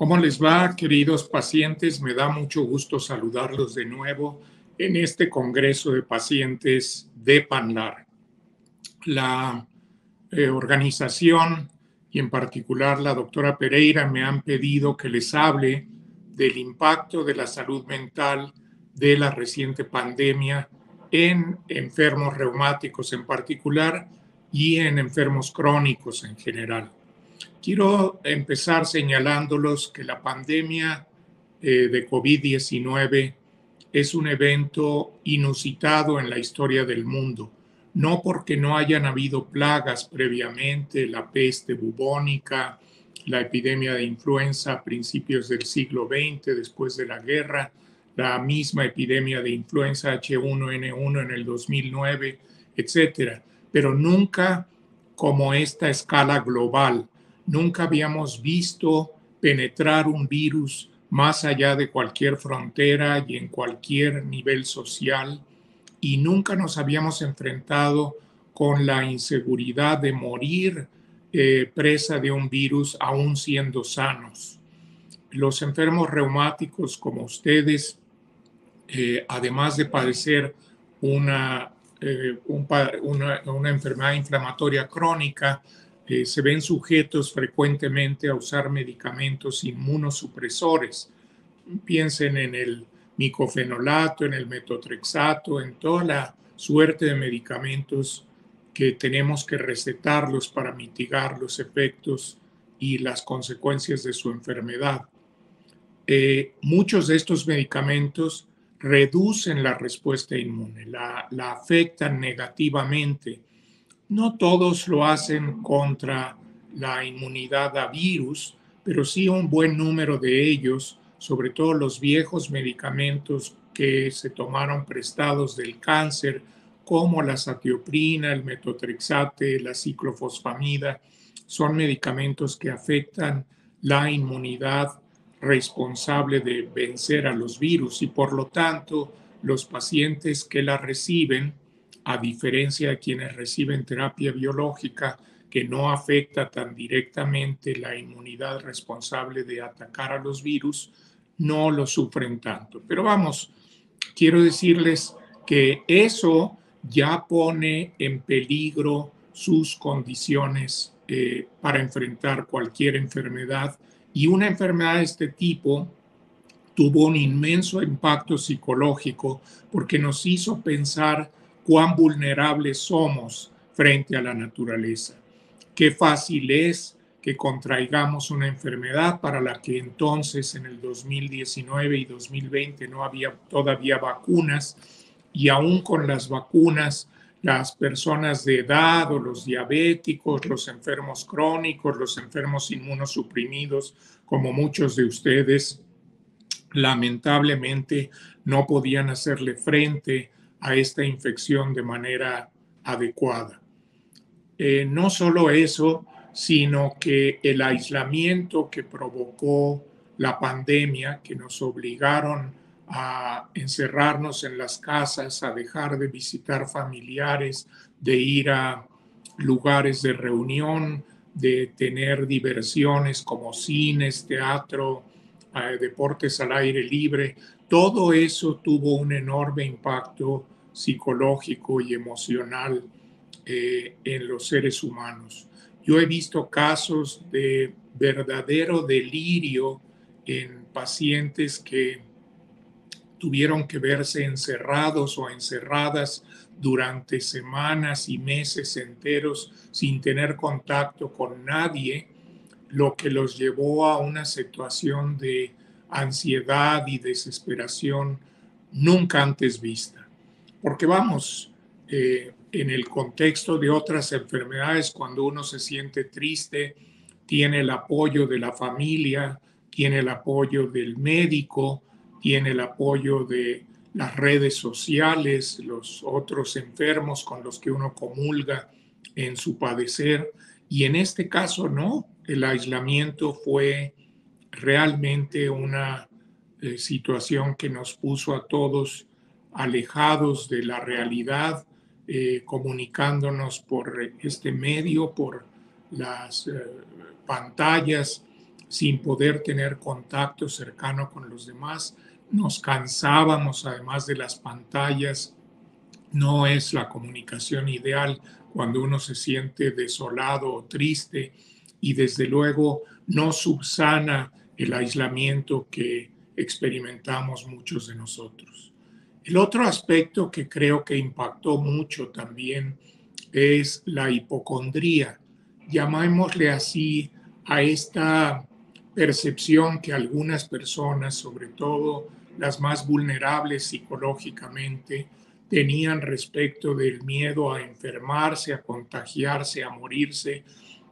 ¿Cómo les va, queridos pacientes? Me da mucho gusto saludarlos de nuevo en este Congreso de Pacientes de PANLAR. La organización y en particular la doctora Pereira me han pedido que les hable del impacto de la salud mental de la reciente pandemia en enfermos reumáticos en particular y en enfermos crónicos en general. Quiero empezar señalándolos que la pandemia de COVID-19 es un evento inusitado en la historia del mundo, no porque no hayan habido plagas previamente, la peste bubónica, la epidemia de influenza a principios del siglo XX, después de la guerra, la misma epidemia de influenza H1N1 en el 2009, etcétera, pero nunca como esta escala global. Nunca habíamos visto penetrar un virus más allá de cualquier frontera y en cualquier nivel social, y nunca nos habíamos enfrentado con la inseguridad de morir presa de un virus aún siendo sanos. Los enfermos reumáticos como ustedes, además de padecer una enfermedad inflamatoria crónica, se ven sujetos frecuentemente a usar medicamentos inmunosupresores. Piensen en el micofenolato, en el metotrexato, en toda la suerte de medicamentos que tenemos que recetarlos para mitigar los efectos y las consecuencias de su enfermedad. Muchos de estos medicamentos reducen la respuesta inmune, la afectan negativamente. No todos lo hacen contra la inmunidad a virus, pero sí un buen número de ellos, sobre todo los viejos medicamentos que se tomaron prestados del cáncer, como la satioprina, el metotrexate, la ciclofosfamida, son medicamentos que afectan la inmunidad responsable de vencer a los virus y por lo tanto los pacientes que la reciben, a diferencia de quienes reciben terapia biológica que no afecta tan directamente la inmunidad responsable de atacar a los virus, no lo sufren tanto. Pero vamos, quiero decirles que eso ya pone en peligro sus condiciones para enfrentar cualquier enfermedad, y una enfermedad de este tipo tuvo un inmenso impacto psicológico porque nos hizo pensar cuán vulnerables somos frente a la naturaleza. Qué fácil es que contraigamos una enfermedad para la que entonces en el 2019 y 2020 no había todavía vacunas, y aún con las vacunas, las personas de edad o los diabéticos, los enfermos crónicos, los enfermos inmunosuprimidos, como muchos de ustedes, lamentablemente no podían hacerle frente a esta infección de manera adecuada. No solo eso, sino que el aislamiento que provocó la pandemia, que nos obligaron a encerrarnos en las casas, a dejar de visitar familiares, de ir a lugares de reunión, de tener diversiones como cines, teatro, deportes al aire libre. Todo eso tuvo un enorme impacto psicológico y emocional en los seres humanos. Yo he visto casos de verdadero delirio en pacientes que tuvieron que verse encerrados o encerradas durante semanas y meses enteros sin tener contacto con nadie, lo que los llevó a una situación de ansiedad y desesperación nunca antes vista. Porque vamos, en el contexto de otras enfermedades, cuando uno se siente triste, tiene el apoyo de la familia, tiene el apoyo del médico, tiene el apoyo de las redes sociales, los otros enfermos con los que uno comulga en su padecer. Y en este caso no, el aislamiento fue realmente una situación que nos puso a todos alejados de la realidad, comunicándonos por este medio, por las pantallas, sin poder tener contacto cercano con los demás. Nos cansábamos además de las pantallas. No es la comunicación ideal cuando uno se siente desolado o triste, y desde luego no subsana el aislamiento que experimentamos muchos de nosotros. El otro aspecto que creo que impactó mucho también es la hipocondría. Llamémosle así a esta percepción que algunas personas, sobre todo las más vulnerables psicológicamente, tenían respecto del miedo a enfermarse, a contagiarse, a morirse,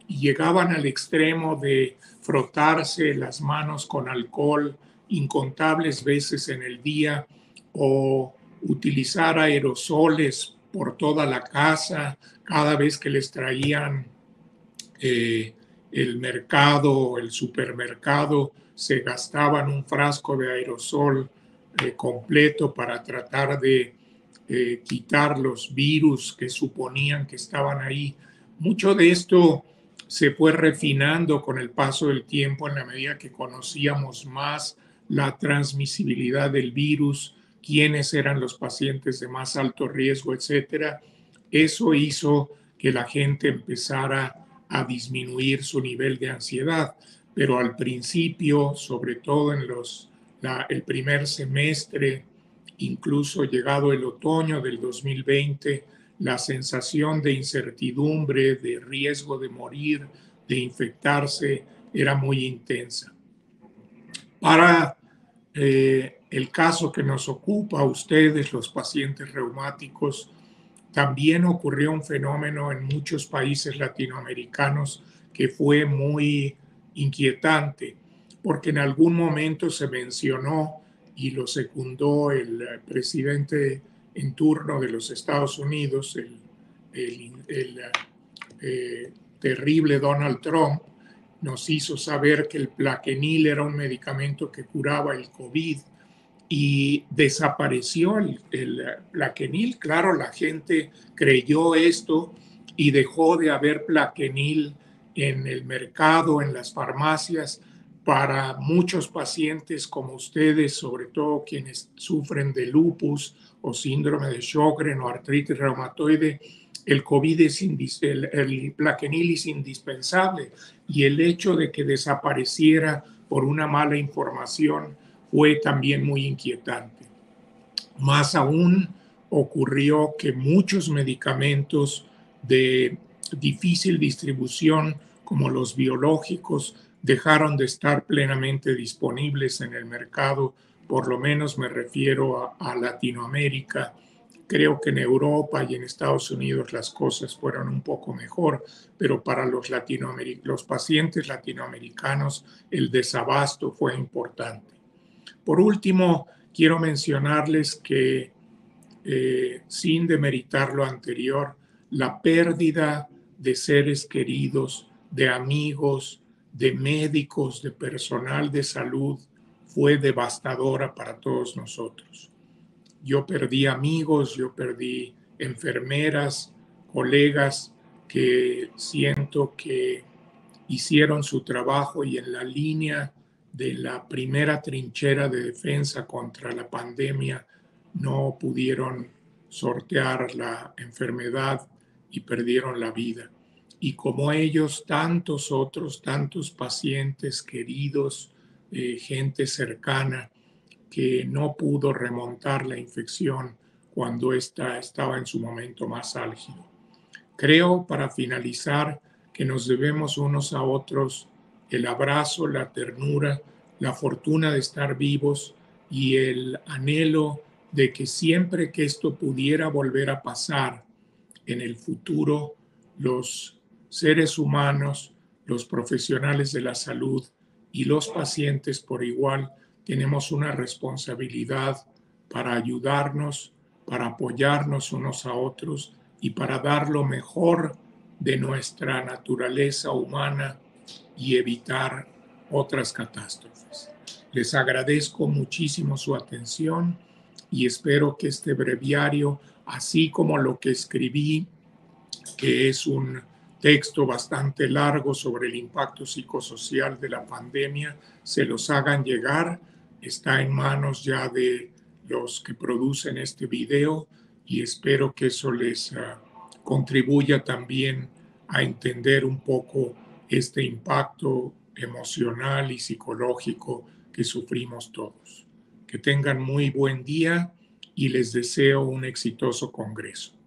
y llegaban al extremo de frotarse las manos con alcohol incontables veces en el día, o utilizar aerosoles por toda la casa cada vez que les traían eh, el mercado o el supermercado. Se gastaban un frasco de aerosol completo para tratar de quitar los virus que suponían que estaban ahí. Mucho de esto se fue refinando con el paso del tiempo en la medida que conocíamos más la transmisibilidad del virus, quiénes eran los pacientes de más alto riesgo, etcétera. Eso hizo que la gente empezara a disminuir su nivel de ansiedad, pero al principio, sobre todo en el primer semestre, incluso llegado el otoño del 2020, la sensación de incertidumbre, de riesgo de morir, de infectarse, era muy intensa. Para el caso que nos ocupa a ustedes, los pacientes reumáticos, también ocurrió un fenómeno en muchos países latinoamericanos que fue muy inquietante, porque en algún momento se mencionó y lo secundó el presidente en turno de los Estados Unidos, el terrible Donald Trump. Nos hizo saber que el Plaquenil era un medicamento que curaba el COVID, y desapareció el Plaquenil. Claro, la gente creyó esto y dejó de haber Plaquenil en el mercado, en las farmacias. Para muchos pacientes como ustedes, sobre todo quienes sufren de lupus o síndrome de Sjögren o artritis reumatoide, el COVID el Plaquenil es indispensable, y el hecho de que desapareciera por una mala información fue también muy inquietante. Más aún, ocurrió que muchos medicamentos de difícil distribución, como los biológicos, dejaron de estar plenamente disponibles en el mercado. Por lo menos me refiero a Latinoamérica. Creo que en Europa y en Estados Unidos las cosas fueron un poco mejor, pero para los pacientes latinoamericanos el desabasto fue importante. Por último, quiero mencionarles que, sin demeritar lo anterior, la pérdida de seres queridos, de amigos, de médicos, de personal de salud, fue devastadora para todos nosotros. Yo perdí amigos, yo perdí enfermeras, colegas que siento que hicieron su trabajo y en la línea de la primera trinchera de defensa contra la pandemia no pudieron sortear la enfermedad y perdieron la vida. Y como ellos, tantos otros, tantos pacientes queridos, gente cercana que no pudo remontar la infección cuando ésta estaba en su momento más álgido. Creo, para finalizar, que nos debemos unos a otros el abrazo, la ternura, la fortuna de estar vivos y el anhelo de que siempre que esto pudiera volver a pasar en el futuro, los seres humanos, los profesionales de la salud y los pacientes por igual tenemos una responsabilidad para ayudarnos, para apoyarnos unos a otros y para dar lo mejor de nuestra naturaleza humana y evitar otras catástrofes. Les agradezco muchísimo su atención y espero que este breviario, así como lo que escribí, que es un texto bastante largo sobre el impacto psicosocial de la pandemia, se los hagan llegar. Está en manos ya de los que producen este video y espero que eso les contribuya también a entender un poco este impacto emocional y psicológico que sufrimos todos. Que tengan muy buen día y les deseo un exitoso congreso.